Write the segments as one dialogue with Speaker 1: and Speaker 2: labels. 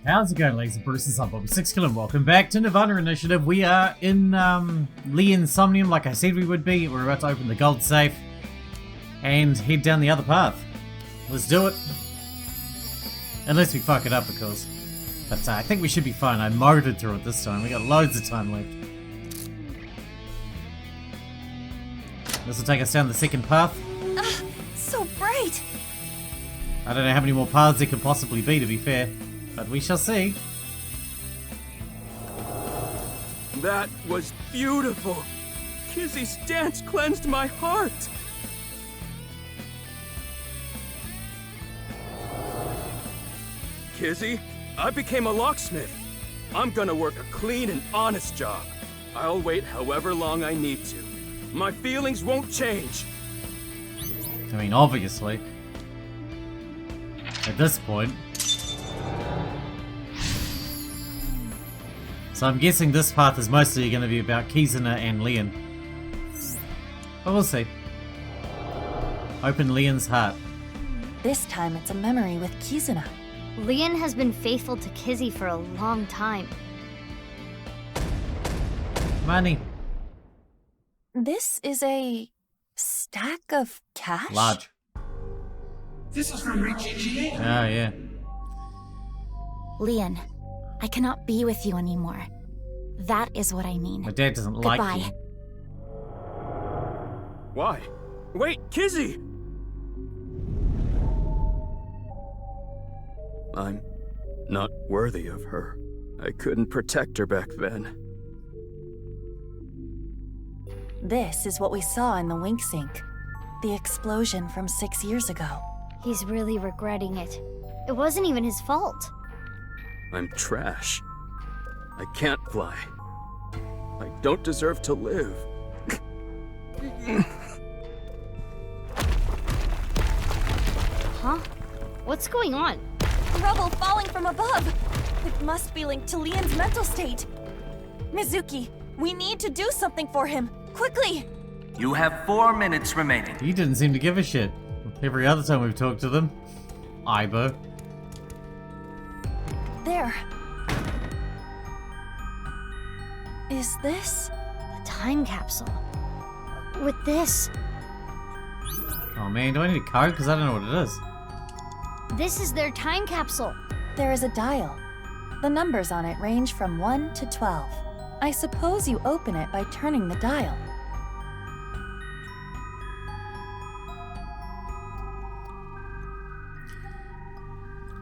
Speaker 1: How's it going, ladies and bruises? I'm Bobby Sixkilla and welcome back to Nirvana Initiative. We are in Lien Somnium, like I said we would be. We're about to open the gold safe and head down the other path. Let's do it. Unless we fuck it up, of course. But I think we should be fine. I motored through it this time. We got loads of time left. This will take us down the second path.
Speaker 2: So bright!
Speaker 1: I don't know how many more paths there could possibly be, to be fair. But we shall see.
Speaker 3: That was beautiful. Kizzy's dance cleansed my heart. Kizzy, I became a locksmith. I'm gonna work a clean and honest job. I'll wait however long I need to. My feelings won't change.
Speaker 1: I mean, obviously. At this point. So I'm guessing this path is mostly going to be about Kizuna and Lien. But we'll see. Open Lien's heart.
Speaker 2: This time it's a memory with Kizuna.
Speaker 4: Lien has been faithful to Kizzy for a long time.
Speaker 1: Money.
Speaker 2: This is a stack of cash?
Speaker 1: Large.
Speaker 5: This is from Ryuki.
Speaker 1: Oh, yeah.
Speaker 2: Lien, I cannot be with you anymore. That is what I mean.
Speaker 1: My dad doesn't like
Speaker 2: Goodbye.
Speaker 1: you.
Speaker 3: Why? Wait, Kizzy! I'm not worthy of her. I couldn't protect her back then.
Speaker 2: This is what we saw in the wink sink. The explosion from 6 years ago.
Speaker 4: He's really regretting it. It wasn't even his fault.
Speaker 3: I'm trash. I can't fly. I don't deserve to live.
Speaker 4: Huh? What's going on?
Speaker 2: Rubble falling from above! It must be linked to Lien's mental state. Mizuki, we need to do something for him. Quickly!
Speaker 5: You have 4 minutes remaining.
Speaker 1: He didn't seem to give a shit. Every other time we've talked to them. Aiba.
Speaker 2: There. Is this?
Speaker 4: A time capsule. With this.
Speaker 1: Oh man, do I need a code? Because I don't know what it is.
Speaker 4: This is their time capsule.
Speaker 2: There is a dial. The numbers on it range from 1 to 12. I suppose you open it by turning the dial.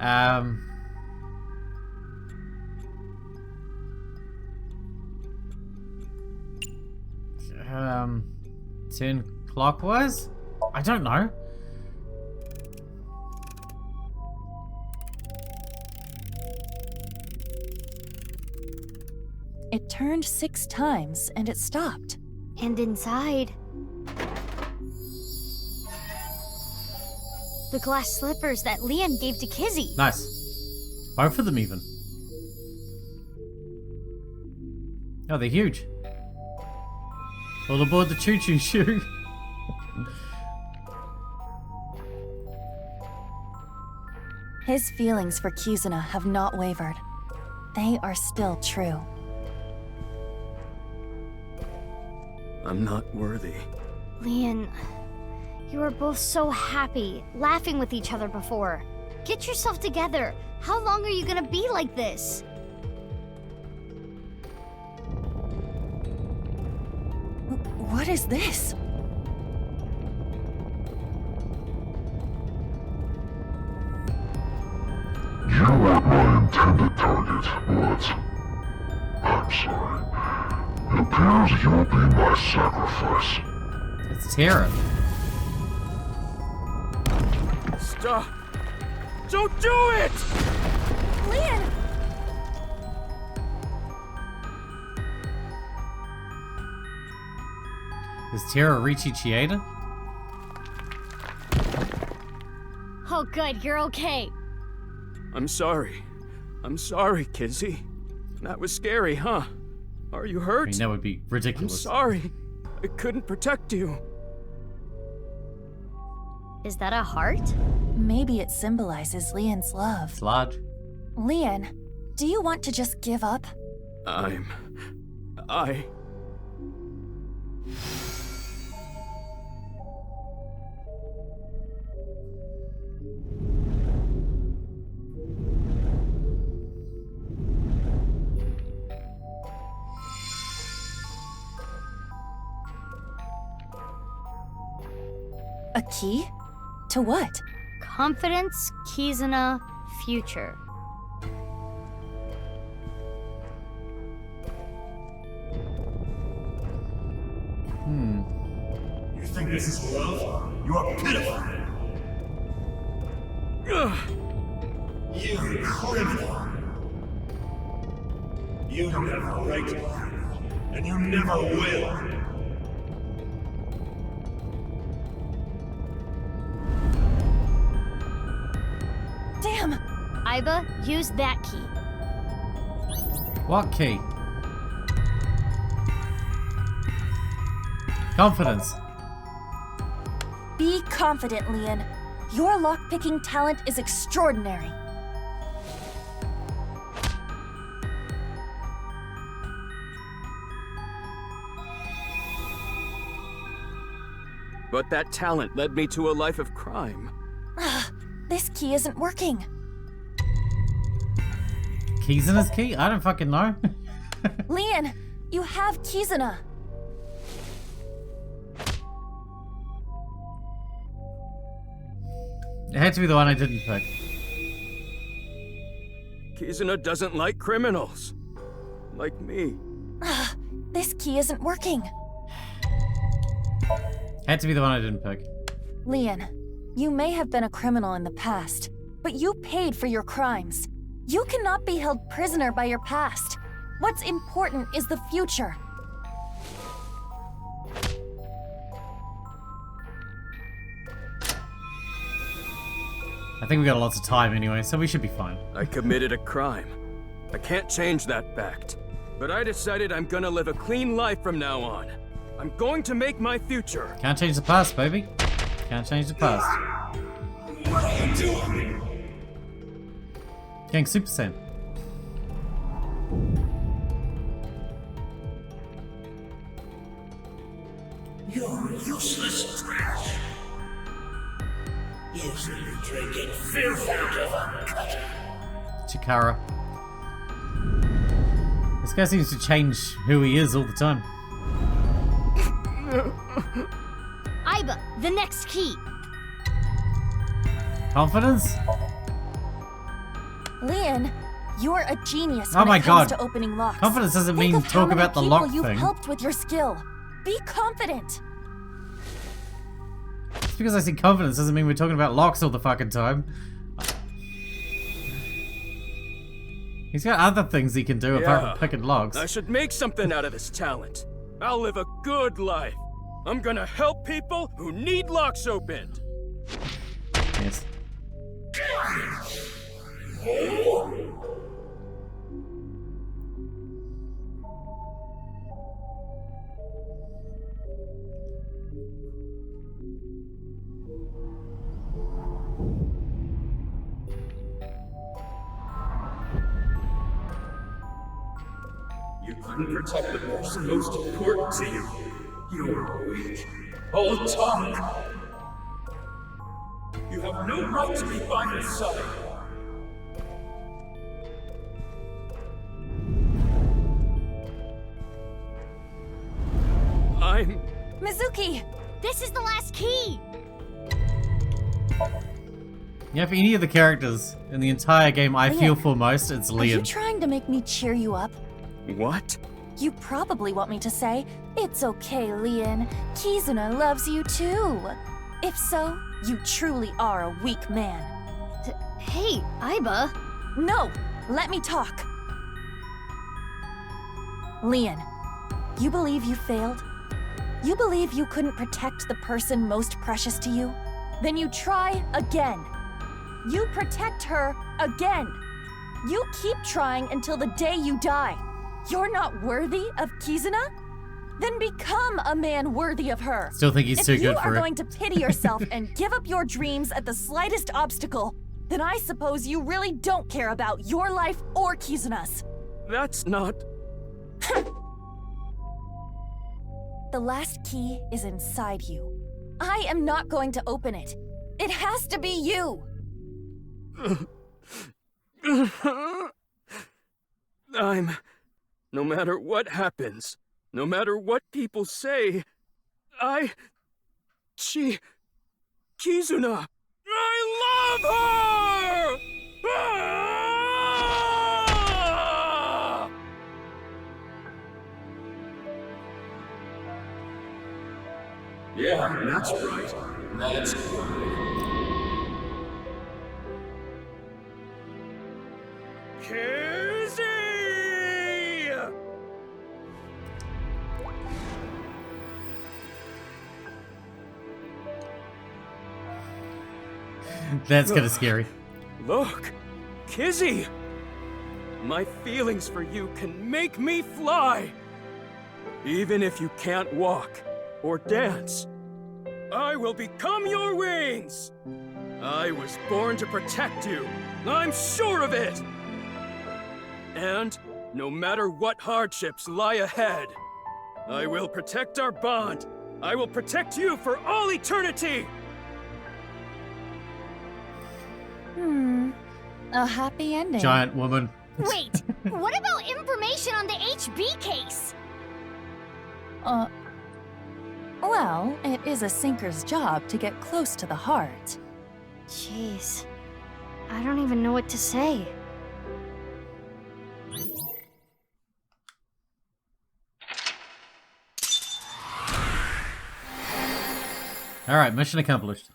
Speaker 1: Um... 10 clockwise? I don't know.
Speaker 2: It turned 6 times and it stopped.
Speaker 4: And inside... the glass slippers that Lien gave to Kizzy.
Speaker 1: Nice. Both of them even. Oh, they're huge. All aboard the choo-choo shoe.
Speaker 2: His feelings for Kizuna have not wavered. They are still true.
Speaker 3: I'm not worthy.
Speaker 4: Lien, you were both so happy, laughing with each other before. Get yourself together. How long are you gonna be like this?
Speaker 2: What is this?
Speaker 6: You weren't my intended target, but I'm sorry. It appears you'll be my sacrifice.
Speaker 1: It's Tara.
Speaker 3: Stop! Don't do it!
Speaker 2: Lien!
Speaker 1: Is Tara Curator?
Speaker 4: Oh good, you're okay.
Speaker 3: I'm sorry. I'm sorry, Kizzy. That was scary, huh? Are you
Speaker 1: I
Speaker 3: hurt?
Speaker 1: mean, that would be
Speaker 3: I'm
Speaker 1: ridiculous.
Speaker 3: sorry. I couldn't protect you.
Speaker 4: Is that a heart?
Speaker 2: Maybe it symbolizes Lien's love.
Speaker 1: It's large.
Speaker 2: Lien, do you want to just give up? A key? To what?
Speaker 4: Confidence, Kizuna, future.
Speaker 6: You think this is love? You are pitiful. You criminal. You don't have a right to lie, and you never will.
Speaker 2: Damn!
Speaker 4: Aiba, use that key.
Speaker 1: What key? Confidence.
Speaker 2: Be confident, Lien. Your lockpicking talent is extraordinary.
Speaker 3: But that talent led me to a life of crime.
Speaker 2: This key isn't working.
Speaker 1: Kizuna's key? I don't fucking know.
Speaker 2: Lien, you have Kizuna.
Speaker 1: It had to be the one I didn't pick.
Speaker 3: Kizuna doesn't like criminals. Like me.
Speaker 2: This key isn't working.
Speaker 1: Had to be the one I didn't pick.
Speaker 2: Lien, you may have been a criminal in the past, but you paid for your crimes. You cannot be held prisoner by your past. What's important is the future.
Speaker 1: I think we got lots of time anyway, so we should be fine.
Speaker 3: I committed a crime. I can't change that fact. But I decided I'm gonna live a clean life from now on. I'm going to make my future.
Speaker 1: Can't change the past, baby. Can't change the past.
Speaker 6: What are you doing?
Speaker 1: Getting Super Saiyan.
Speaker 6: You're useless trash. Usually drinking filth out of a gutter.
Speaker 1: Chikara. This guy seems to change who he is all the time.
Speaker 4: Aiba, the next key.
Speaker 1: Confidence?
Speaker 2: Lien, you're a genius
Speaker 1: Oh
Speaker 2: when
Speaker 1: my
Speaker 2: it comes
Speaker 1: God.
Speaker 2: to opening locks.
Speaker 1: Confidence doesn't
Speaker 2: Think
Speaker 1: mean
Speaker 2: of how
Speaker 1: talk
Speaker 2: many
Speaker 1: about the
Speaker 2: people
Speaker 1: lock
Speaker 2: you've
Speaker 1: thing.
Speaker 2: helped with your skill. Be confident.
Speaker 1: Just because I say confidence doesn't mean we're talking about locks all the fucking time. He's got other things he can do apart from picking locks.
Speaker 3: I should make something out of this talent. I'll live a good life. I'm gonna help people who need locks opened.
Speaker 1: Yes.
Speaker 6: You couldn't protect the person most important to you. You're weak. All talk. You have no right to be by his side.
Speaker 3: I'm...
Speaker 2: Mizuki!
Speaker 4: This is the last key.
Speaker 1: Yeah, for any of the characters in the entire game I feel
Speaker 2: Lien,
Speaker 1: for most, it's
Speaker 2: Are you
Speaker 1: Lien.
Speaker 2: trying to make me cheer you up?
Speaker 3: What?
Speaker 2: You probably want me to say, "It's okay, Lien. Kizuna loves you too." If so, you truly are a weak man.
Speaker 4: Hey, Aiba.
Speaker 2: No! Let me talk! Lien, you believe you failed? You believe you couldn't protect the person most precious to you? Then you try again. You protect her again. You keep trying until the day you die. You're not worthy of Kizuna? Then become a man worthy of her.
Speaker 1: Still think he's too
Speaker 2: If you
Speaker 1: good
Speaker 2: are
Speaker 1: for it.
Speaker 2: going to pity yourself and give up your dreams at the slightest obstacle, Then I suppose you really don't care about your life or Kizuna's.
Speaker 3: That's not...
Speaker 2: The last key is inside you. I am not going to open it. It has to be you!
Speaker 3: No matter what happens, no matter what people say, Kizuna, I love her! Ah! Yeah, that's right. That's good. Kizzy!
Speaker 1: That's kind of scary.
Speaker 3: Look, Kizzy! My feelings for you can make me fly! Even if you can't walk or dance, I will become your wings! I was born to protect you, I'm sure of it! And no matter what hardships lie ahead, I will protect our bond. I will protect you for all eternity!
Speaker 2: A happy ending.
Speaker 1: Giant woman.
Speaker 4: Wait, what about information on the HB case?
Speaker 2: Well, it is a sinker's job to get close to the heart.
Speaker 4: Jeez, I don't even know what to say.
Speaker 1: Alright, mission accomplished.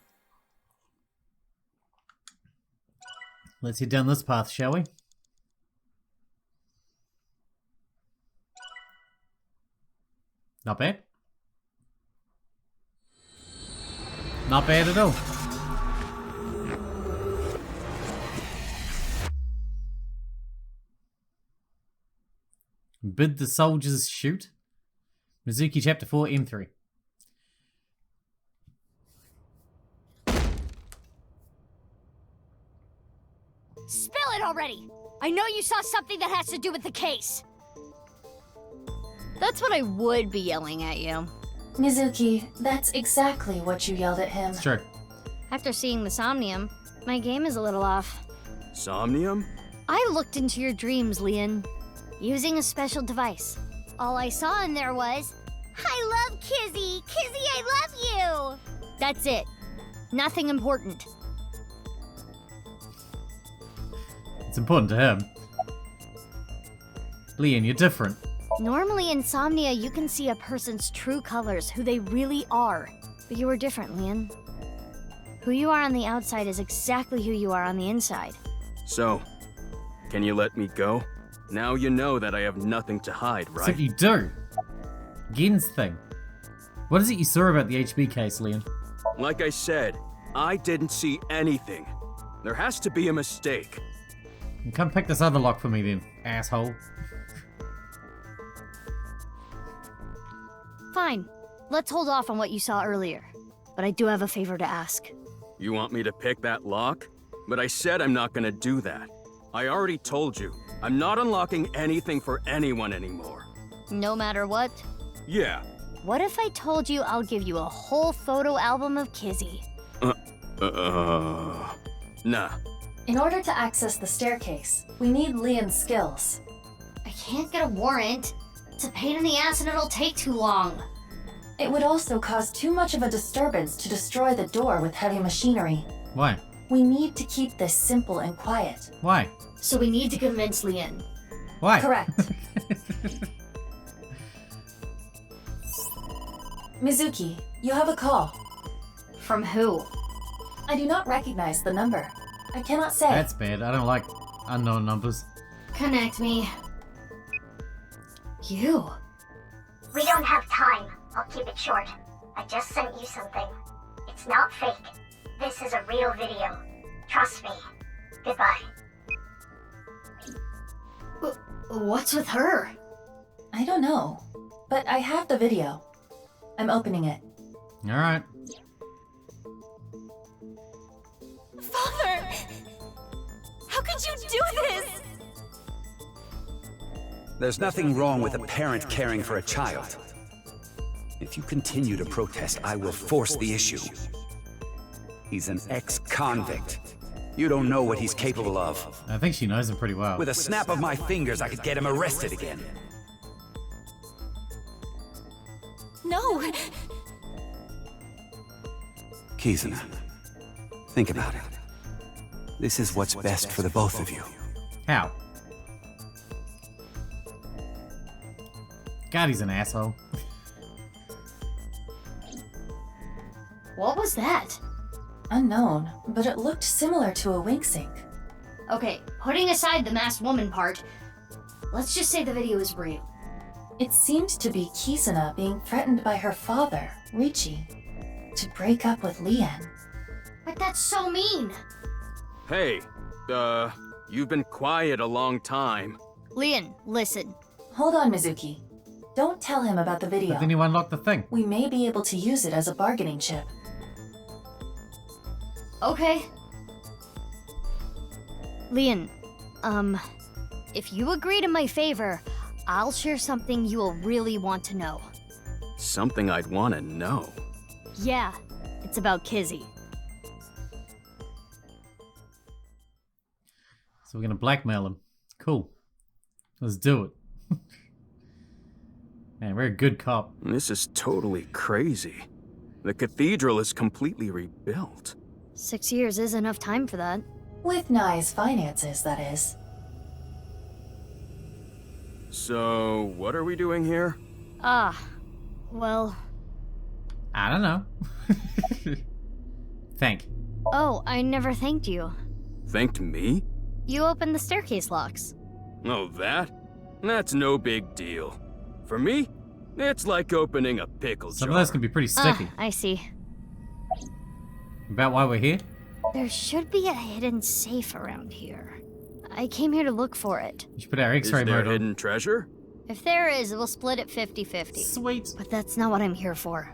Speaker 1: Let's head down this path, shall we? Not bad. Not bad at all. Bid the soldiers shoot. Mizuki Chapter 4, M3.
Speaker 4: Spill it already! I know you saw something that has to do with the case. That's what I would be yelling at you.
Speaker 2: Mizuki, that's exactly what you yelled at him.
Speaker 1: It's true.
Speaker 4: After seeing the Somnium, my game is a little off.
Speaker 3: Somnium?
Speaker 4: I looked into your dreams, Lien, using a special device. All I saw in there was, I love Kizzy! Kizzy, I love you! That's it. Nothing important.
Speaker 1: It's important to him. Lien, you're different.
Speaker 4: Normally in Somnia, you can see a person's true colors, who they really are. But you were different, Lien. Who you are on the outside is exactly who you are on the inside.
Speaker 3: So, can you let me go? Now you know that I have nothing to hide, right?
Speaker 1: Except you do. Gen's thing. What is it you saw about the HB case, Lien?
Speaker 3: Like I said, I didn't see anything. There has to be a mistake.
Speaker 1: Come pick this other lock for me then, asshole.
Speaker 4: Fine. Let's hold off on what you saw earlier. But I do have a favor to ask.
Speaker 3: You want me to pick that lock? But I said I'm not gonna do that. I already told you, I'm not unlocking anything for anyone anymore.
Speaker 4: No matter what?
Speaker 3: Yeah.
Speaker 4: What if I told you I'll give you a whole photo album of Kizzy?
Speaker 3: Nah.
Speaker 2: In order to access the staircase, we need Lien's skills.
Speaker 4: I can't get a warrant. It's a pain in the ass and it'll take too long.
Speaker 2: It would also cause too much of a disturbance to destroy the door with heavy machinery.
Speaker 1: Why?
Speaker 2: We need to keep this simple and quiet.
Speaker 1: Why?
Speaker 4: So we need to convince Lien.
Speaker 1: Why?
Speaker 2: Correct. Mizuki, you have a call.
Speaker 4: From who?
Speaker 2: I do not recognize the number. I cannot say.
Speaker 1: That's bad. I don't like unknown numbers.
Speaker 4: Connect me. You?
Speaker 7: We don't have time. I'll keep it short. I just sent you something. It's not fake. This is a real video. Trust me. Goodbye.
Speaker 4: What's with her?
Speaker 2: I don't know, but I have the video. I'm opening it.
Speaker 1: Alright.
Speaker 2: Father!
Speaker 8: There's nothing wrong with a parent caring for a child. If you continue to protest, I will force the issue. He's an ex-convict. You don't know what he's capable of.
Speaker 1: I think she knows him pretty well.
Speaker 8: With a snap of my fingers, I could get him arrested again.
Speaker 2: No!
Speaker 8: Kizuna, think about it. This is what's best for the both of you.
Speaker 1: How? God, he's an asshole.
Speaker 9: What was that?
Speaker 10: Unknown, but it looked similar to a wink sync.
Speaker 9: Okay, putting aside the masked woman part, let's just say the video is real.
Speaker 10: It seemed to be Kizuna being threatened by her father, Richie, to break up with Lien.
Speaker 9: But that's so mean!
Speaker 3: Hey, you've been quiet a long time.
Speaker 4: Lien, listen.
Speaker 10: Hold on, Mizuki. Don't tell him about the video.
Speaker 1: But then you unlock the thing.
Speaker 10: We may be able to use it as a bargaining chip.
Speaker 9: Okay.
Speaker 4: Lien, if you agree to my favor, I'll share something you will really want to know.
Speaker 3: Something I'd want to know.
Speaker 4: Yeah, it's about Kizzy.
Speaker 1: So we're gonna blackmail him. Cool. Let's do it. Man, we're a good cop.
Speaker 3: This is totally crazy. The cathedral is completely rebuilt.
Speaker 4: 6 years is enough time for that.
Speaker 10: With Nai's finances, that is.
Speaker 3: So, what are we doing here?
Speaker 4: Well...
Speaker 1: I don't know. Thank.
Speaker 4: Oh, I never thanked you.
Speaker 3: Thanked me?
Speaker 4: You opened the staircase locks.
Speaker 3: Oh, that? That's no big deal. For me, it's like opening a pickle jar.
Speaker 1: Some of those can be pretty sticky.
Speaker 4: I see.
Speaker 1: About why we're here?
Speaker 4: There should be a hidden safe around here. I came here to look for it.
Speaker 1: You should put our
Speaker 3: Is
Speaker 1: X-ray
Speaker 3: there
Speaker 1: mode on.
Speaker 3: hidden treasure?
Speaker 4: If there is, we'll split it 50-50.
Speaker 1: Sweet.
Speaker 4: But that's not what I'm here for.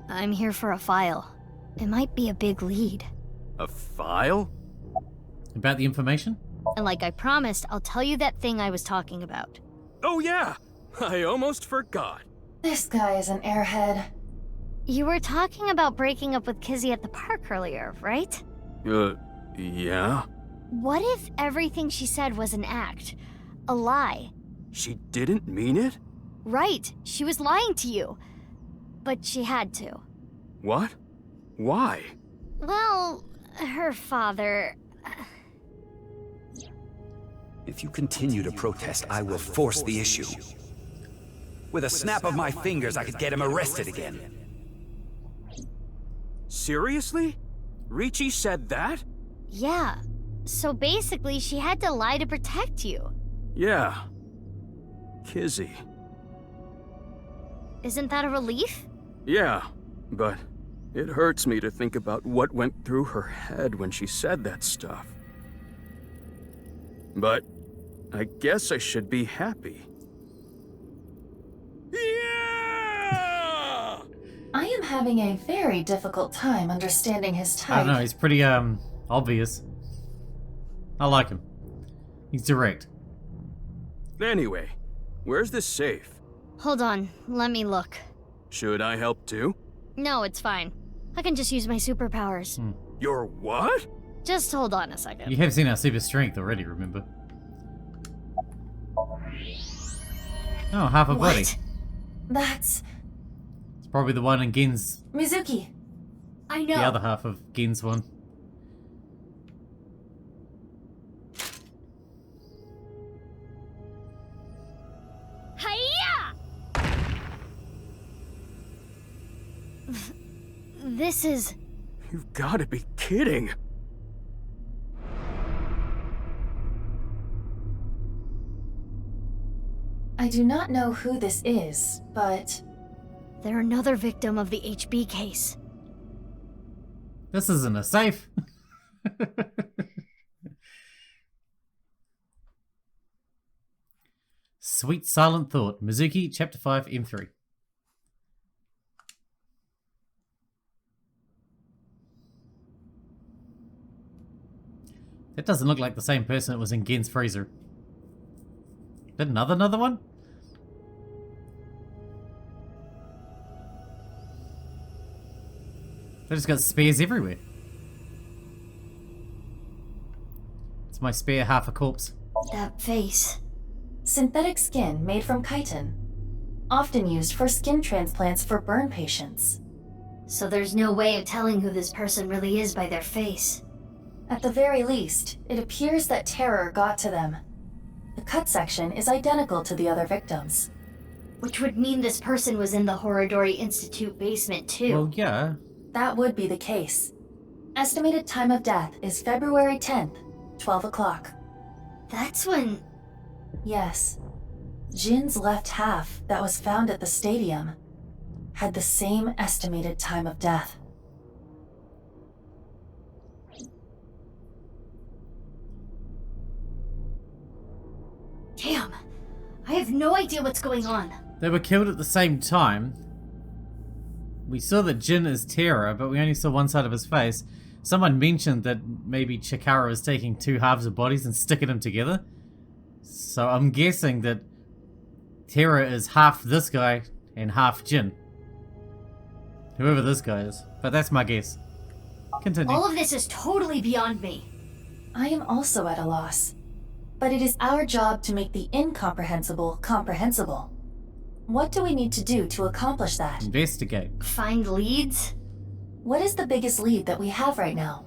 Speaker 4: I'm here for a file. It might be a big lead.
Speaker 3: A file?
Speaker 1: About the information?
Speaker 4: And like I promised, I'll tell you that thing I was talking about.
Speaker 3: Oh yeah! I almost forgot.
Speaker 10: This guy is an airhead.
Speaker 4: You were talking about breaking up with Kizzy at the park earlier, right?
Speaker 3: Yeah?
Speaker 4: What if everything she said was an act? A lie?
Speaker 3: She didn't mean it?
Speaker 4: Right, she was lying to you. But she had to.
Speaker 3: What? Why?
Speaker 4: Well, her father...
Speaker 8: If you continue to protest, I will force the issue. With a snap of my fingers, I could get him arrested again.
Speaker 3: Seriously? Richie said that?
Speaker 4: Yeah. So basically, she had to lie to protect you.
Speaker 3: Yeah. Kizzy.
Speaker 4: Isn't that a relief?
Speaker 3: Yeah, but it hurts me to think about what went through her head when she said that stuff. But I guess I should be happy. Yeah!
Speaker 10: I am having a very difficult time understanding his type.
Speaker 1: I don't know, he's pretty, obvious. I like him. He's direct.
Speaker 3: Anyway, where's the safe?
Speaker 4: Hold on, let me look.
Speaker 3: Should I help too?
Speaker 4: No, it's fine. I can just use my superpowers.
Speaker 3: Your what?
Speaker 4: Just hold on a second.
Speaker 1: You have seen our super strength already, remember? Oh, half a body.
Speaker 10: What? That's...
Speaker 1: It's probably the one in Gen's...
Speaker 10: Mizuki.
Speaker 9: I know.
Speaker 1: The other half of Gen's one.
Speaker 4: Hiya! This is...
Speaker 3: You've gotta be kidding.
Speaker 10: I do not know who this is, but...
Speaker 4: They're another victim of the HB case.
Speaker 1: This isn't a safe. Sweet Silent Thought. Mizuki, Chapter 5, M3. That doesn't look like the same person that was in Gen's freezer. Did another one? They just got spears everywhere. It's my spear, half a corpse.
Speaker 4: That face.
Speaker 10: Synthetic skin made from chitin. Often used for skin transplants for burn patients.
Speaker 4: So there's no way of telling who this person really is by their face.
Speaker 10: At the very least, it appears that terror got to them. The cut section is identical to the other victims.
Speaker 4: Which would mean this person was in the Horodori Institute basement too.
Speaker 1: Well, yeah.
Speaker 10: That would be the case. Estimated time of death is February 10th, 12 o'clock.
Speaker 4: That's when...
Speaker 10: Yes. Jin's left half that was found at the stadium had the same estimated time of death.
Speaker 4: Damn. I have no idea what's going on.
Speaker 1: They were killed at the same time. We saw that Jin is Terror, but we only saw one side of his face. Someone mentioned that maybe Chikara is taking two halves of bodies and sticking them together. So I'm guessing that Terror is half this guy and half Jin. Whoever this guy is. But that's my guess. Continue.
Speaker 4: All of this is totally beyond me.
Speaker 10: I am also at a loss. But it is our job to make the incomprehensible comprehensible. What do we need to do to accomplish that?
Speaker 1: Investigate.
Speaker 4: Find leads?
Speaker 10: What is the biggest lead that we have right now?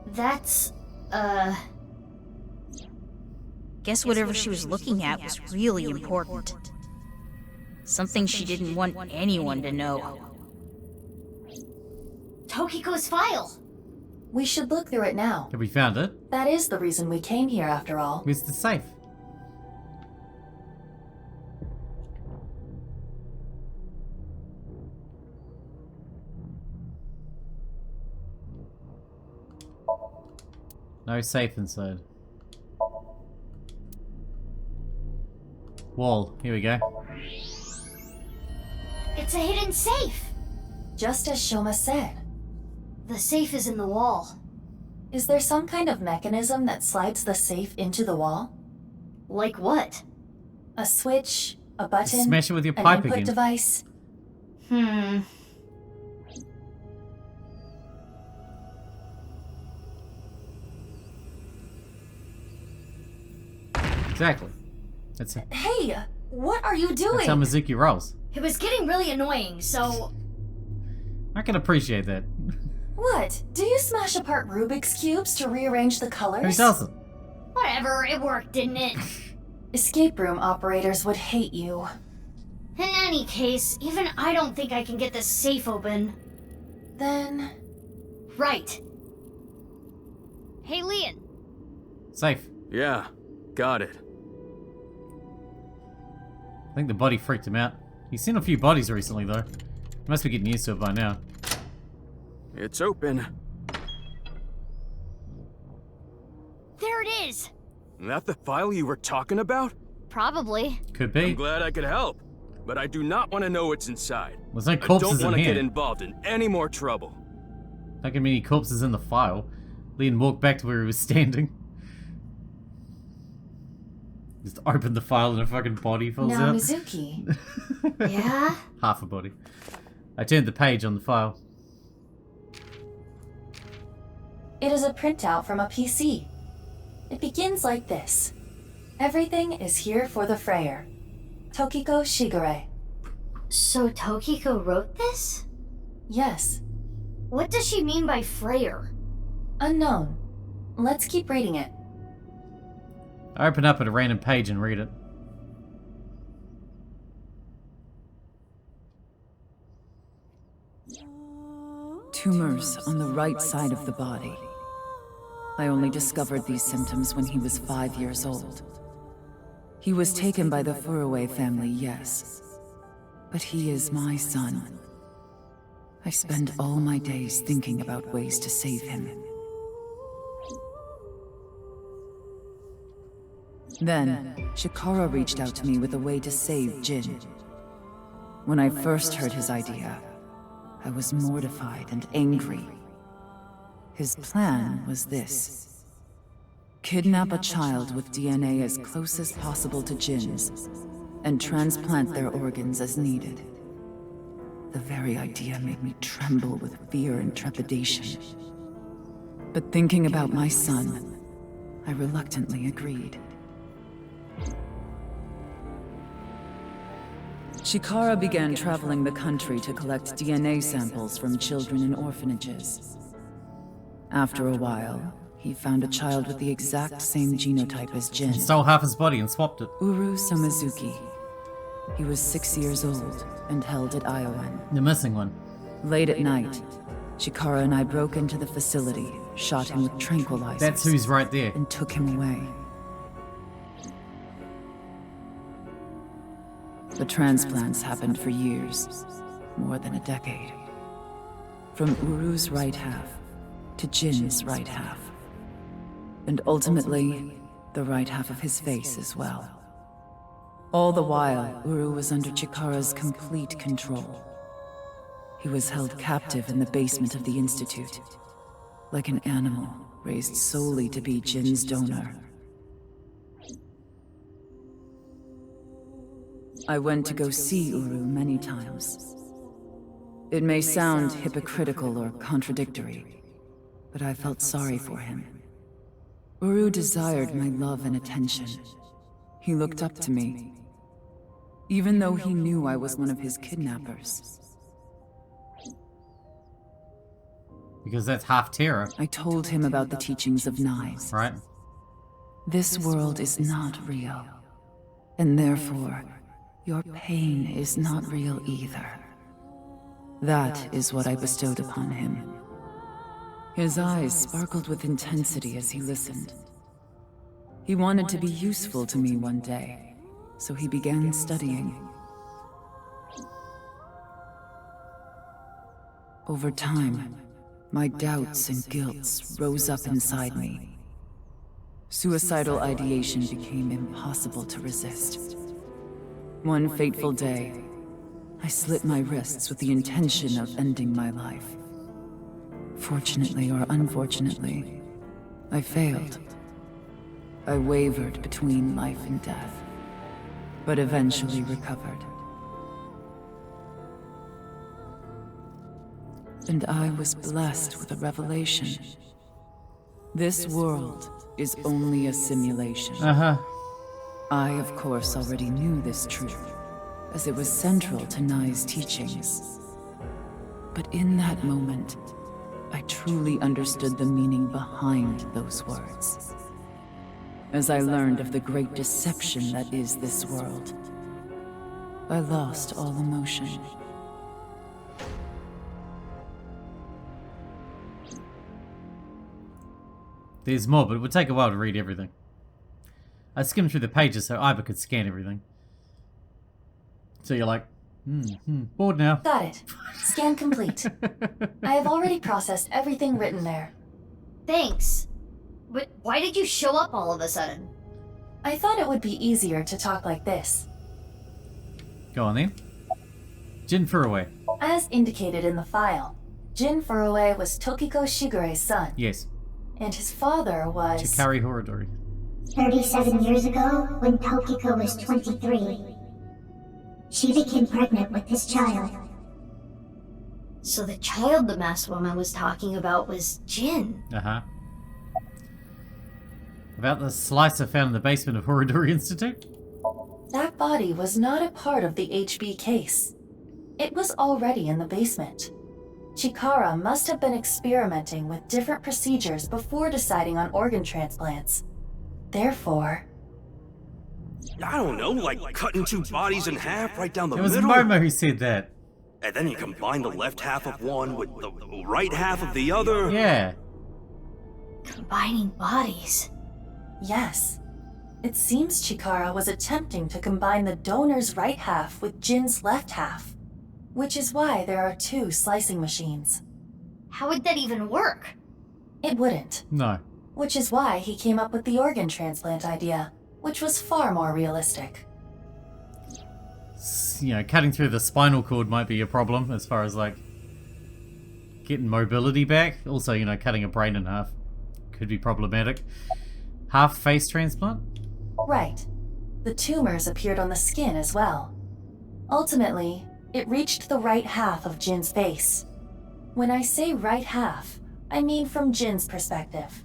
Speaker 4: That's,
Speaker 11: Guess whatever she was looking at was really important. Something she didn't want anyone to know.
Speaker 4: Tokiko's file!
Speaker 10: We should look through it now.
Speaker 1: Have we found it?
Speaker 10: That is the reason we came here after all.
Speaker 1: Where's the safe? No safe inside. Wall. Here we go.
Speaker 4: It's a hidden safe!
Speaker 10: Just as Shoma said.
Speaker 4: The safe is in the wall.
Speaker 10: Is there some kind of mechanism that slides the safe into the wall?
Speaker 4: Like what?
Speaker 10: A switch, a button,
Speaker 1: Smash it with your
Speaker 10: an
Speaker 1: pipe
Speaker 10: input
Speaker 1: again.
Speaker 10: device?
Speaker 1: Exactly. That's it.
Speaker 10: Hey, what are you doing?
Speaker 1: That's how Mizuki rolls.
Speaker 4: It was getting really annoying, so...
Speaker 1: I can appreciate that.
Speaker 10: What? Do you smash apart Rubik's Cubes to rearrange the colors?
Speaker 1: Who doesn't?
Speaker 4: Whatever, it worked, didn't it?
Speaker 10: Escape room operators would hate you.
Speaker 4: In any case, even I don't think I can get this safe open.
Speaker 10: Then...
Speaker 4: Right. Hey, Lien.
Speaker 1: Safe.
Speaker 3: Yeah, got it.
Speaker 1: I think the body freaked him out. He's seen a few bodies recently, though. He must be getting used to it by now.
Speaker 3: It's open.
Speaker 4: There it is!
Speaker 3: That the file you were talking about?
Speaker 4: Probably.
Speaker 1: Could be.
Speaker 3: I'm glad I could help, but I do not want to know what's inside.
Speaker 1: There's no
Speaker 3: I
Speaker 1: corpses
Speaker 3: don't want
Speaker 1: in
Speaker 3: to
Speaker 1: here.
Speaker 3: get involved in any more trouble.
Speaker 1: Don't get many corpses in the file. Lien walked back to where he was standing. Just opened the file and a fucking body falls
Speaker 10: Now,
Speaker 1: out.
Speaker 10: Mizuki.
Speaker 4: Yeah?
Speaker 1: Half a body. I turned the page on the file.
Speaker 10: It is a printout from a PC. It begins like this. Everything is here for the Freyer. Tokiko Shigure.
Speaker 4: So Tokiko wrote this?
Speaker 10: Yes.
Speaker 4: What does she mean by Freyer?
Speaker 10: Unknown. Let's keep reading it.
Speaker 1: I open up at a random page and read it.
Speaker 12: Tumors on the right side of the body. I only discovered these symptoms when he was 5 years old. He was taken by the Furuwe family, yes. But he is my son. I spend all my days thinking about ways to save him. Then, Chikara reached out to me with a way to save Jin. When I first heard his idea, I was mortified and angry. His plan was this. Kidnap a child with DNA as close as possible to Jin's, and transplant their organs as needed. The very idea made me tremble with fear and trepidation. But thinking about my son, I reluctantly agreed. Chikara began traveling the country to collect DNA samples from children in orphanages. After a while, he found a child with the exact same genotype as Jin.
Speaker 1: He stole half his body and swapped it.
Speaker 12: Uru Somizuki. He was 6 years old and held at Iowan.
Speaker 1: The missing one.
Speaker 12: Late at night, Chikara and I broke into the facility, shot him with tranquilizers.
Speaker 1: That's who's right there.
Speaker 12: And took him away. The transplants happened for years, more than a decade. From Uru's right half to Jin's right half. And ultimately, the right half of his face as well. All the while, Uru was under Chikara's complete control. He was held captive in the basement of the Institute, like an animal raised solely to be Jin's donor. I went to go see Uru many times. It may sound hypocritical or contradictory, but I felt sorry for him. Uru desired my love and attention. He looked up to me, even though he knew I was one of his kidnappers.
Speaker 1: Because that's half terror.
Speaker 12: I told him about the teachings of knives.
Speaker 1: Right.
Speaker 12: This world is not real, and therefore, your pain is not real either. That is what I bestowed upon him. His eyes sparkled with intensity as he listened. He wanted to be useful to me one day, so he began studying. Over time, my doubts and guilts rose up inside me. Suicidal ideation became impossible to resist. One fateful day, I slit my wrists with the intention of ending my life. Fortunately or unfortunately, I failed. I wavered between life and death, but eventually recovered. And I was blessed with a revelation. This world is only a simulation. I, of course, already knew this truth, as it was central to Nai's teachings. But in that moment, I truly understood the meaning behind those words. As I learned of the great deception that is this world, I lost all emotion.
Speaker 1: There's more, but it would take a while to read everything. I skimmed through the pages so Aiba could scan everything. So you're like, bored now.
Speaker 10: Got it. Scan complete. I have already processed everything written there.
Speaker 9: Thanks. But why did you show up all of a sudden?
Speaker 10: I thought it would be easier to talk like this.
Speaker 1: Go on then. Jin Furuwe.
Speaker 10: As indicated in the file, Jin Furuwe was Tokiko Shigure's son.
Speaker 1: Yes.
Speaker 10: And his father was...
Speaker 1: Chikari Horodori.
Speaker 7: 37 years ago, when Tokiko was 23, she became pregnant with this child.
Speaker 9: So the child the masked woman was talking about was Jin.
Speaker 1: About the slicer found in the basement of Horodori Institute?
Speaker 10: That body was not a part of the HB case. It was already in the basement. Chikara must have been experimenting with different procedures before deciding on organ transplants. Therefore...
Speaker 3: I don't know, like cutting two bodies in half right down the middle?
Speaker 1: It was Momo who said that.
Speaker 3: And then you combine the left half of one with the right half of the other?
Speaker 1: Yeah.
Speaker 9: Combining bodies.
Speaker 10: Yes. It seems Chikara was attempting to combine the donor's right half with Jin's left half. Which is why there are two slicing machines.
Speaker 9: How would that even work?
Speaker 10: It wouldn't.
Speaker 1: No.
Speaker 10: Which is why he came up with the organ transplant idea, which was far more realistic.
Speaker 1: You know, cutting through the spinal cord might be a problem as far as, like, getting mobility back. Also, you know, cutting a brain in half could be problematic. Half face transplant?
Speaker 10: Right. The tumors appeared on the skin as well. Ultimately, it reached the right half of Jin's face. When I say right half, I mean from Jin's perspective.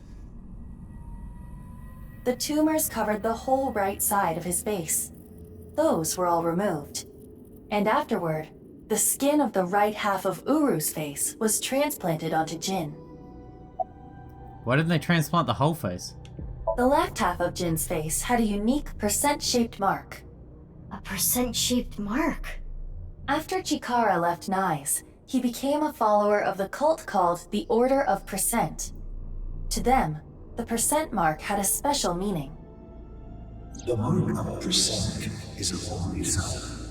Speaker 10: The tumors covered the whole right side of his face. Those were all removed. And afterward, the skin of the right half of Uru's face was transplanted onto Jin.
Speaker 1: Why didn't they transplant the whole face?
Speaker 10: The left half of Jin's face had a unique percent-shaped mark.
Speaker 9: A percent-shaped mark?
Speaker 10: After Chikara left Nyes, he became a follower of the cult called the Order of Percent. To them, the percent mark had a special meaning.
Speaker 6: The mark of percent is a holy sign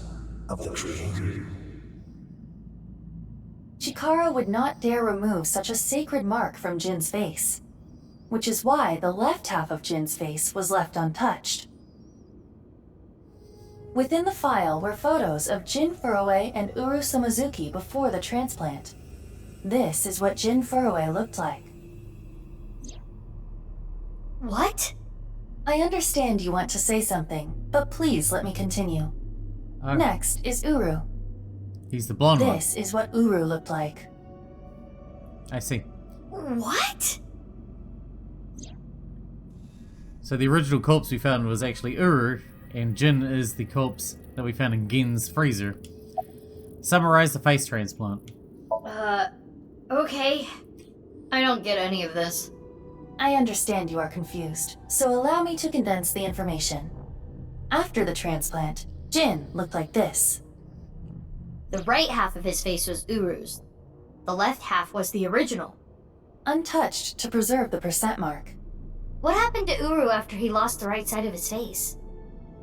Speaker 6: of the Creator.
Speaker 10: Chikara would not dare remove such a sacred mark from Jin's face, which is why the left half of Jin's face was left untouched. Within the file were photos of Jin Furue and Uru Samazuki before the transplant. This is what Jin Furue looked like.
Speaker 9: What?
Speaker 10: I understand you want to say something, but please let me continue. Next is Uru.
Speaker 1: He's the blonde one.
Speaker 10: This is what Uru looked like.
Speaker 1: I see.
Speaker 9: What?
Speaker 1: So the original corpse we found was actually Uru, and Jin is the corpse that we found in Gen's freezer. Summarize the face transplant.
Speaker 9: Okay. I don't get any of this.
Speaker 10: I understand you are confused, so allow me to condense the information. After the transplant, Jin looked like this.
Speaker 9: The right half of his face was Uru's. The left half was the original.
Speaker 10: Untouched to preserve the percent mark.
Speaker 9: What happened to Uru after he lost the right side of his face?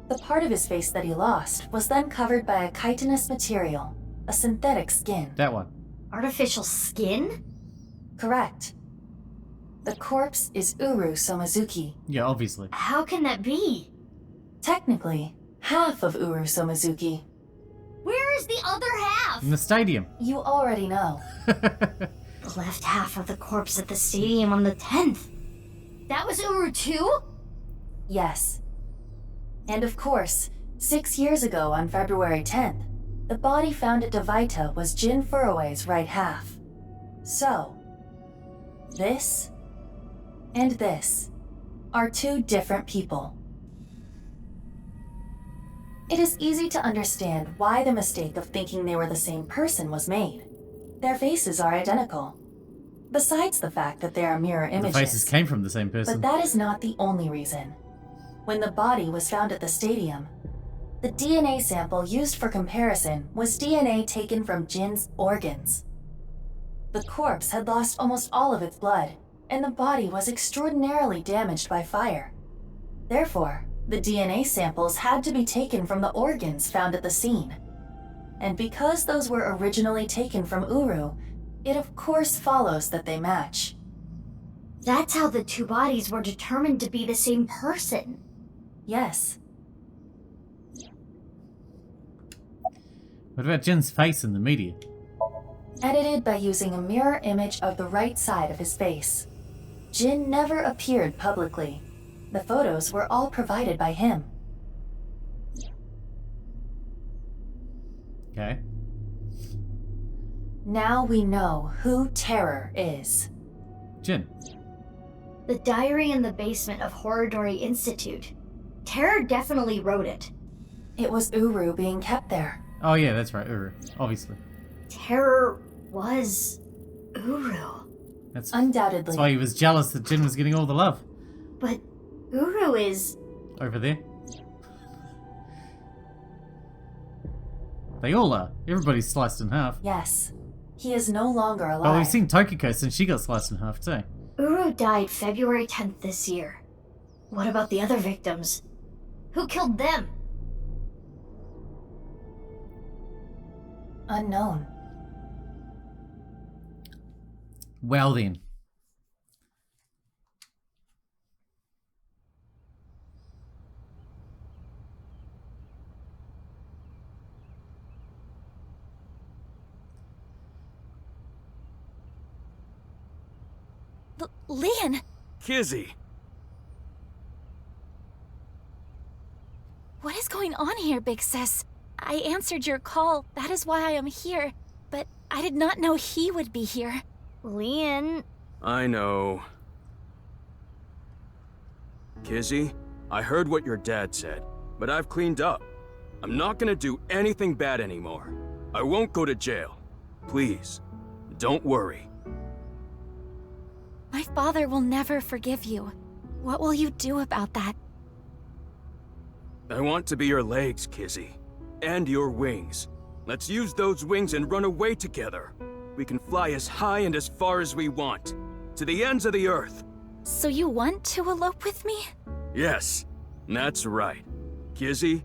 Speaker 10: The part of his face that he lost was then covered by a chitinous material, a synthetic skin.
Speaker 1: That one.
Speaker 9: Artificial skin?
Speaker 10: Correct. The corpse is Uru Somazuki.
Speaker 1: Yeah, obviously.
Speaker 9: How can that be?
Speaker 10: Technically, half of Uru Somazuki.
Speaker 9: Where is the other half?
Speaker 1: In the stadium.
Speaker 10: You already know.
Speaker 9: The left half of the corpse at the stadium on the 10th. That was Uru too?
Speaker 10: Yes. And of course, 6 years ago on February 10th, the body found at Devaita was Jin Furue's right half. So, this and this are two different people. It is easy to understand why the mistake of thinking they were the same person was made. Their faces are identical. Besides the fact that they are mirror images.
Speaker 1: The faces came from the same person.
Speaker 10: But that is not the only reason. When the body was found at the stadium, the DNA sample used for comparison was DNA taken from Jin's organs. The corpse had lost almost all of its blood, and the body was extraordinarily damaged by fire. Therefore, the DNA samples had to be taken from the organs found at the scene. And because those were originally taken from Uru, it of course follows that they match.
Speaker 9: That's how the two bodies were determined to be the same person.
Speaker 10: Yes.
Speaker 1: What about Jin's face in the media?
Speaker 10: Edited by using a mirror image of the right side of his face. Jin never appeared publicly. The photos were all provided by him.
Speaker 1: Okay.
Speaker 10: Now we know who Terror is.
Speaker 1: Jin.
Speaker 9: The diary in the basement of Horodori Institute. Terror definitely wrote it.
Speaker 10: It was Uru being kept there.
Speaker 1: Oh yeah, that's right, Uru. Obviously.
Speaker 9: Terror was Uru.
Speaker 1: That's
Speaker 10: undoubtedly.
Speaker 1: That's why he was jealous that Jin was getting all the love.
Speaker 9: But Uru is...
Speaker 1: over there. They all are. Everybody's sliced in half.
Speaker 10: Yes. He is no longer alive.
Speaker 1: But we've seen Tokiko since she got sliced in half too.
Speaker 9: Uru died February 10th this year. What about the other victims? Who killed them?
Speaker 10: Unknown.
Speaker 1: Well then.
Speaker 2: Lien!
Speaker 3: Kizzy!
Speaker 2: on here, Big Sis? I answered your call. That is why I am here. But I did not know he would be here.
Speaker 4: Lien...
Speaker 3: I know. Kizzy, I heard what your dad said, but I've cleaned up. I'm not gonna do anything bad anymore. I won't go to jail. Please, don't worry.
Speaker 2: My father will never forgive you. What will you do about that?
Speaker 3: I want to be your legs, Kizzy. And your wings. Let's use those wings and run away together. We can fly as high and as far as we want. To the ends of the earth.
Speaker 2: So you want to elope with me?
Speaker 3: Yes, that's right. Kizzy,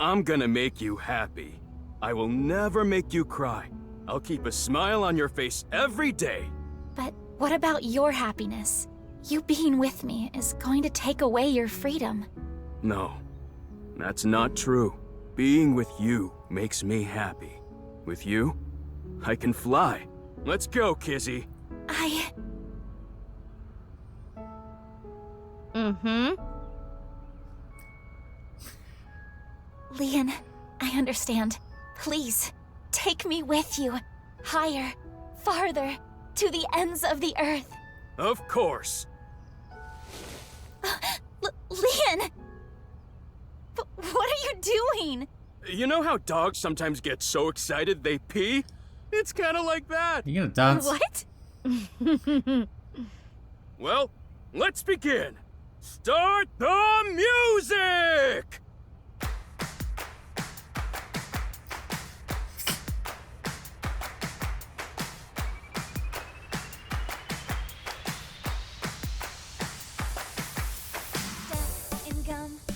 Speaker 3: I'm gonna make you happy. I will never make you cry. I'll keep a smile on your face every day.
Speaker 2: But what about your happiness? You being with me is going to take away your freedom.
Speaker 3: No, that's not true. Being with you makes me happy. With you, I can fly. Let's go, Kizzy.
Speaker 2: Lien, I understand. Please, take me with you. Higher, farther, to the ends of the earth.
Speaker 3: Of course.
Speaker 2: Lien! But what are you doing?
Speaker 3: You know how dogs sometimes get so excited they pee? It's kind of like that.
Speaker 1: You gonna dance?
Speaker 2: What?
Speaker 3: Well, let's begin. Start the music!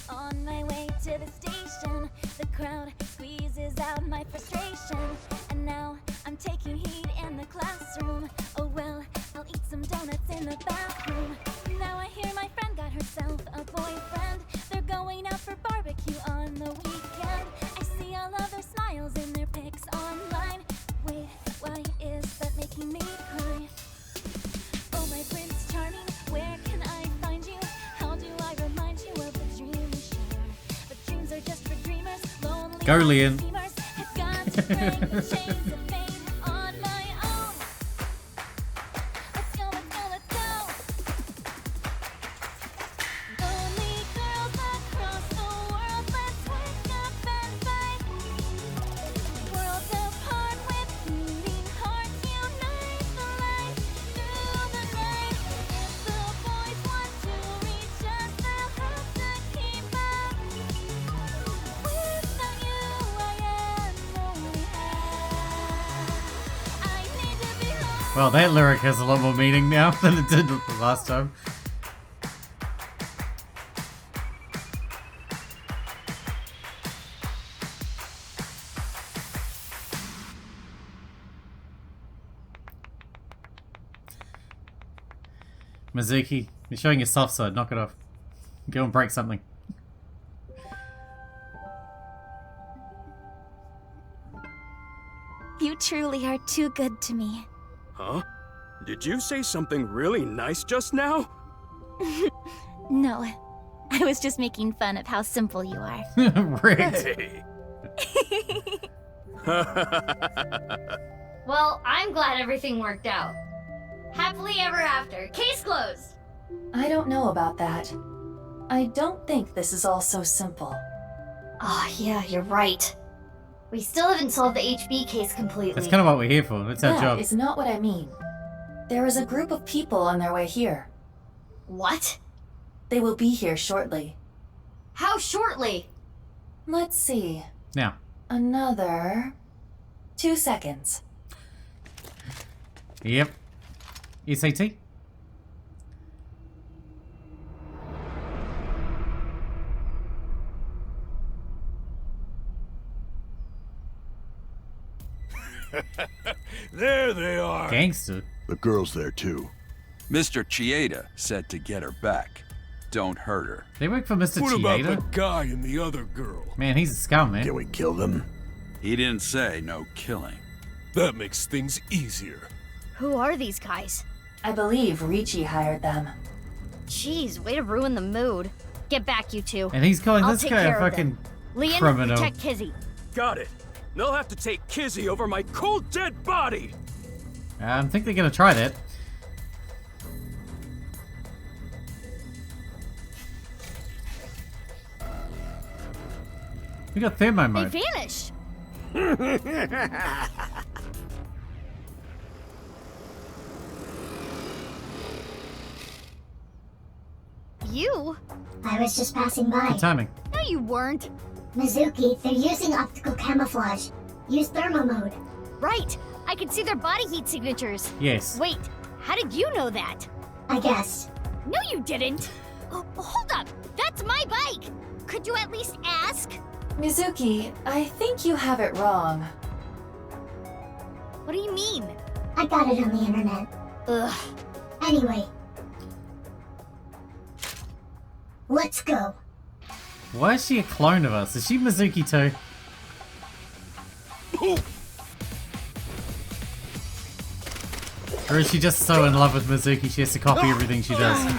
Speaker 2: On my way to the station, the crowd squeezes out my frustration, and now I'm taking heat in the classroom. Oh well, I'll eat some donuts in the bathroom. Now I hear my friend got herself a boyfriend. They're going out for barbecue on the weekend. I see all of their smiles in their pics online. Wait, why is that making me cry? Oh my Prince Charming, where can I find you? How do I remind you of the dream we share? But dreams are just for dreamers, lonely.
Speaker 1: Go, Lien.
Speaker 2: I've got to break the chains of fate on my own. Let's go, let's go, let's go. Lonely girls across the world, let's wake up and fight. Worlds apart with beating hearts, unite the light through the night. If the boys want to reach us, they'll have to keep up. Without you, I am only half. I need to be home.
Speaker 1: Well, that lyric has a lot more meaning now than it did the last time. Mizuki, you're showing your soft side. Knock it off. Go and break something.
Speaker 2: You truly are too good to me.
Speaker 3: Huh? Did you say something really nice just now?
Speaker 2: No, I was just making fun of how simple you are.
Speaker 1: Rigged.
Speaker 3: Hey.
Speaker 4: Well, I'm glad everything worked out. Happily ever after. Case closed!
Speaker 10: I don't know about that. I don't think this is all so simple.
Speaker 9: Ah, yeah, you're right.
Speaker 4: We still haven't solved the HB case completely.
Speaker 1: That's kind of what we're here for. That's our
Speaker 10: That
Speaker 1: job.
Speaker 10: is not what I mean. There is a group of people on their way here.
Speaker 9: What?
Speaker 10: They will be here shortly.
Speaker 4: How shortly?
Speaker 10: Let's see.
Speaker 1: Now.
Speaker 10: Another 2 seconds.
Speaker 1: Yep. SAT?
Speaker 13: There they are.
Speaker 1: Gangster.
Speaker 6: The girl's there too.
Speaker 8: Mr. Chieda said to get her back. Don't hurt her.
Speaker 1: They work for Mr.
Speaker 13: What about the
Speaker 1: Chieda?
Speaker 13: guy and the other girl?
Speaker 1: Man, he's a scum, man.
Speaker 6: Can we kill them?
Speaker 8: He didn't say no killing.
Speaker 13: That makes things easier.
Speaker 4: Who are these guys?
Speaker 10: I believe Ricci hired them.
Speaker 4: Jeez, way to ruin the mood. Get back, you two.
Speaker 1: And he's calling
Speaker 4: I'll
Speaker 1: this
Speaker 4: take
Speaker 1: guy a
Speaker 4: care of
Speaker 1: fucking
Speaker 4: Lien,
Speaker 1: Criminal.
Speaker 4: protect Kizzy.
Speaker 3: Got it. They'll have to take Kizzy over my cold, dead body.
Speaker 1: I think they're gonna try that. We got thermo
Speaker 4: They
Speaker 1: mode.
Speaker 4: vanished. You?
Speaker 7: I was just passing by.
Speaker 1: Good timing.
Speaker 4: No, you weren't.
Speaker 7: Mizuki, they're using optical camouflage. Use thermo mode.
Speaker 4: Right. I can see their body heat signatures.
Speaker 1: Yes.
Speaker 4: Wait, how did you know that?
Speaker 7: I guessed.
Speaker 4: No, you didn't. Oh, hold up. That's my bike. Could you at least ask?
Speaker 10: Mizuki, I think you have it wrong.
Speaker 4: What do you mean?
Speaker 7: I got it on the internet.
Speaker 4: Ugh.
Speaker 7: Anyway. Let's go.
Speaker 1: Why is she a clone of us? Is she Mizuki too? Or is she just so in love with Mizuki she has to copy everything she does?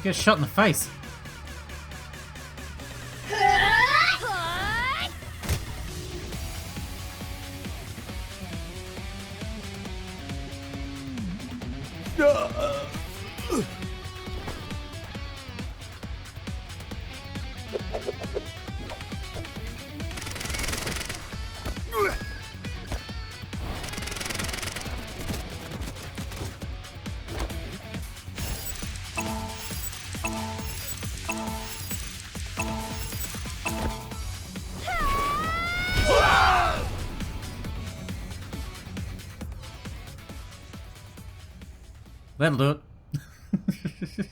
Speaker 1: Get shot in the face. That'll do it.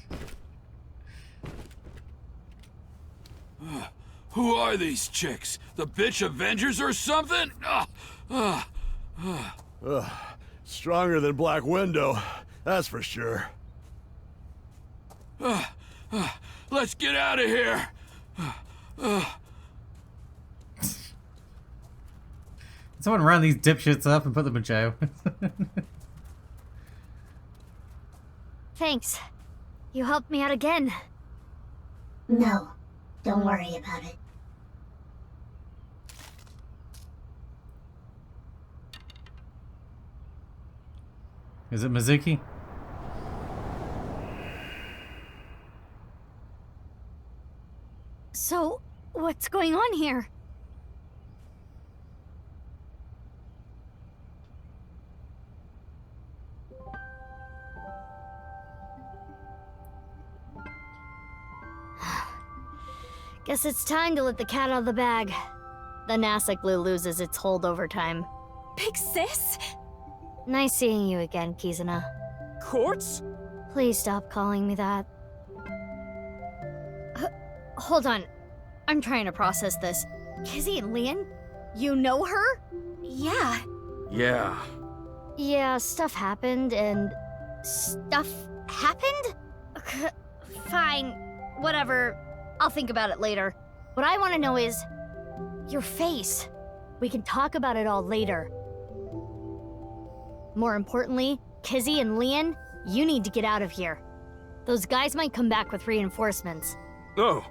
Speaker 13: Who are these chicks? The bitch Avengers or something?
Speaker 14: Stronger than Black Widow, that's for sure.
Speaker 13: Let's get out of here.
Speaker 1: Someone round these dipshits up and put them in jail.
Speaker 4: Thanks. You helped me out again.
Speaker 7: No, don't worry about it.
Speaker 1: Is it Mizuki?
Speaker 4: So, what's going on here? Guess it's time to let the cat out of the bag. The NASA glue loses its hold over time.
Speaker 2: Big sis?
Speaker 4: Nice seeing you again, Kizuna.
Speaker 3: Quartz?
Speaker 4: Please stop calling me that. Hold on. I'm trying to process this. Kizzy and Lien? You know her?
Speaker 2: Yeah.
Speaker 3: Yeah.
Speaker 4: Yeah, stuff happened and... Stuff happened? Fine. Whatever. I'll think about it later. What I want to know is... your face. We can talk about it all later. More importantly, Kizzy and Lien, you need to get out of here. Those guys might come back with reinforcements.
Speaker 3: Oh,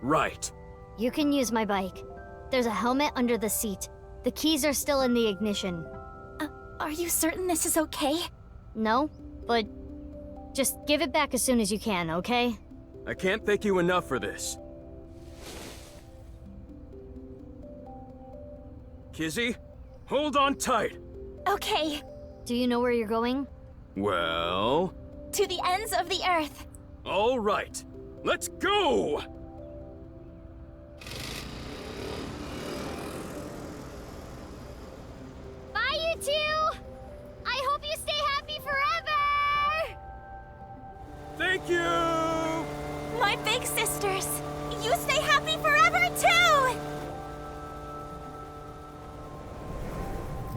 Speaker 3: right.
Speaker 4: You can use my bike. There's a helmet under the seat. The keys are still in the ignition.
Speaker 2: Are you certain this is okay?
Speaker 4: No, but just give it back as soon as you can, okay?
Speaker 3: I can't thank you enough for this. Kizzy, hold on tight.
Speaker 2: Okay.
Speaker 4: Do you know where you're going?
Speaker 3: Well...
Speaker 2: To the ends of the earth.
Speaker 3: all right. Let's go!
Speaker 4: Bye, you two! I hope you stay happy forever!
Speaker 3: Thank you!
Speaker 2: My big sisters, you stay happy forever too!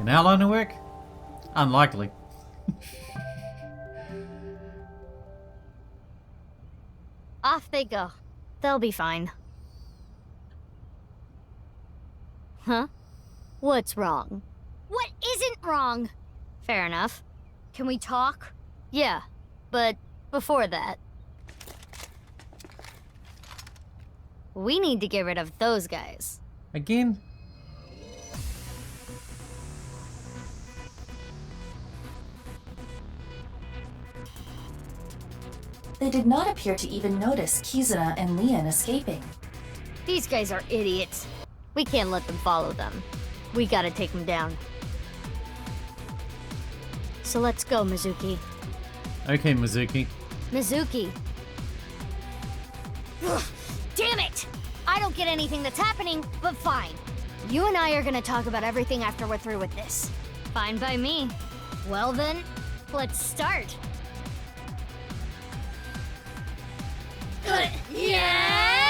Speaker 1: An outline to work? Unlikely.
Speaker 4: Off they go. They'll be fine. Huh? What's wrong? What isn't wrong? Fair enough. Can we talk? Yeah, but before that... we need to get rid of those guys.
Speaker 1: Again?
Speaker 10: They did not appear to even notice Kizuna and Lien escaping.
Speaker 4: These guys are idiots. We can't let them follow them. We gotta take them down. So let's go, Mizuki.
Speaker 1: Okay, Mizuki.
Speaker 4: Mizuki. Ugh, damn it! I don't get anything that's happening, but fine. You and I are gonna talk about everything after we're through with this. Fine by me. Well then, let's start. Yeah!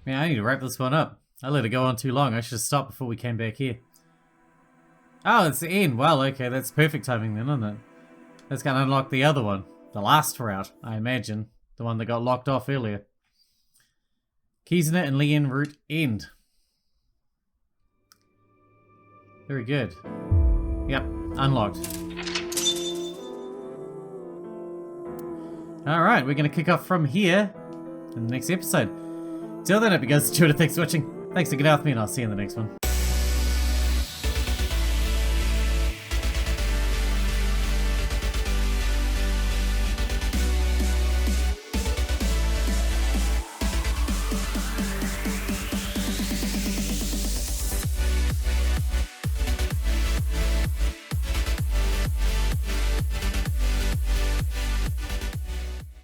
Speaker 1: Man, I need to wrap this one up. I let it go on too long. I should have stopped before we came back here. Oh, it's the end. Well, okay, that's perfect timing then, isn't it? That's gonna unlock the other one. The last route, I imagine. The one that got locked off earlier. Kizuna and Lien route end. Very good. Yep, unlocked. Alright, we're gonna kick off from here in the next episode. Till then, I hope you guys enjoyed it. Thanks for watching. Thanks for getting out with me, and I'll see you in the next one.